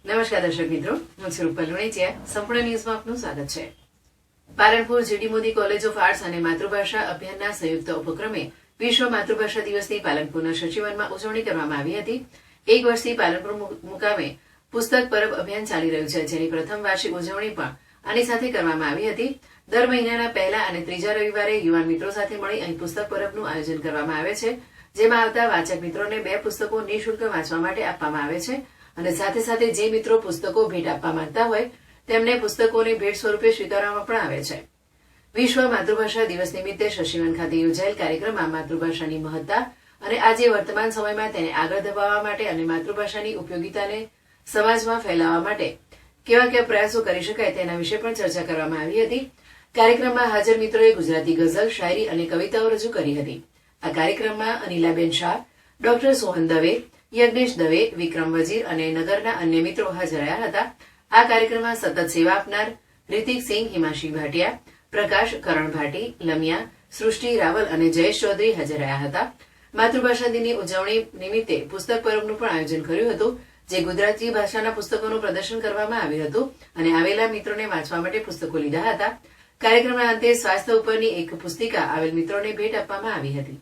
નમસ્કાર દર્શક મિત્રો, હું છું રૂપલ લુણીચિયા. સંપૂર્ણ ન્યૂઝમાં આપનું સ્વાગત છે. Palanpur GD Modi college of arts અને માતૃભાષા અભિયાનના સંયુક્ત ઉપક્રમે વિશ્વ માતૃભાષા દિવસની પાલનપુરના સચિવનમાં ઉજવણી કરવામાં આવી હતી. એક વર્ષથી પાલનપુર મુકામે પુસ્તક પરબ અભિયાન ચાલી રહ્યું છે, જેની પ્રથમ વાર્ષિક ઉજવણી પણ આની સાથે કરવામાં આવી હતી. દર મહિનાના પહેલા અને ત્રીજા રવિવારે યુવાન મિત્રો સાથે મળી અહીં પુસ્તક પરબનું આયોજન કરવામાં આવે છે, જેમાં આવતા વાચક મિત્રોને 2 પુસ્તકો નિઃશુલ્ક વાંચવા માટે આપવામાં આવે છે અને સાથે સાથે જે મિત્રો પુસ્તકો ભેટ આપવા માંગતા હોય તેમને પુસ્તકોને ભેટ સ્વરૂપે સ્વીકારવામાં પણ આવે છે. વિશ્વ માતૃભાષા દિવસ નિમિત્તે શશીવન ખાતે યોજાયેલ કાર્યક્રમમાં માતૃભાષાની મહત્તા અને આજે વર્તમાન સમયમાં તેને આગળ ધપાવવા માટે અને માતૃભાષાની ઉપયોગિતાને સમાજમાં ફેલાવવા માટે કેવા પ્રયાસો કરી શકાય તેના વિશે પણ ચર્ચા કરવામાં આવી હતી. કાર્યક્રમમાં હાજર મિત્રોએ ગુજરાતી ગઝલ, શાયરી અને કવિતાઓ રજૂ કરી હતી. આ કાર્યક્રમમાં અનિલાબેન શાહ, ડોક્ટર સોહન દવે, યજ્ઞેશ દવે, વિક્રમ વજીર અને નગરના અન્ય મિત્રો હાજર રહ્યા હતા. આ કાર્યક્રમમાં સતત સેવા આપનાર રિતિક સિંહ, હિમાશી ભાટિયા, પ્રકાશ, કરણ ભાટી, લમિયા, સૃષ્ટિ રાવલ અને જયેશ ચૌધરી હાજર રહ્યા હતા. માતૃભાષા દિનની ઉજવણી નિમિત્તે પુસ્તક પરબનું પણ આયોજન કર્યું હતું, જે ગુજરાતી ભાષાના પુસ્તકોનું પ્રદર્શન કરવામાં આવ્યું હતું અને આવેલા મિત્રોને વાંચવા માટે પુસ્તકો લીધા હતા. કાર્યક્રમના અંતે સ્વાસ્થ્ય ઉપરની એક પુસ્તિકા આવેલ મિત્રોને ભેટ આપવામાં આવી હતી.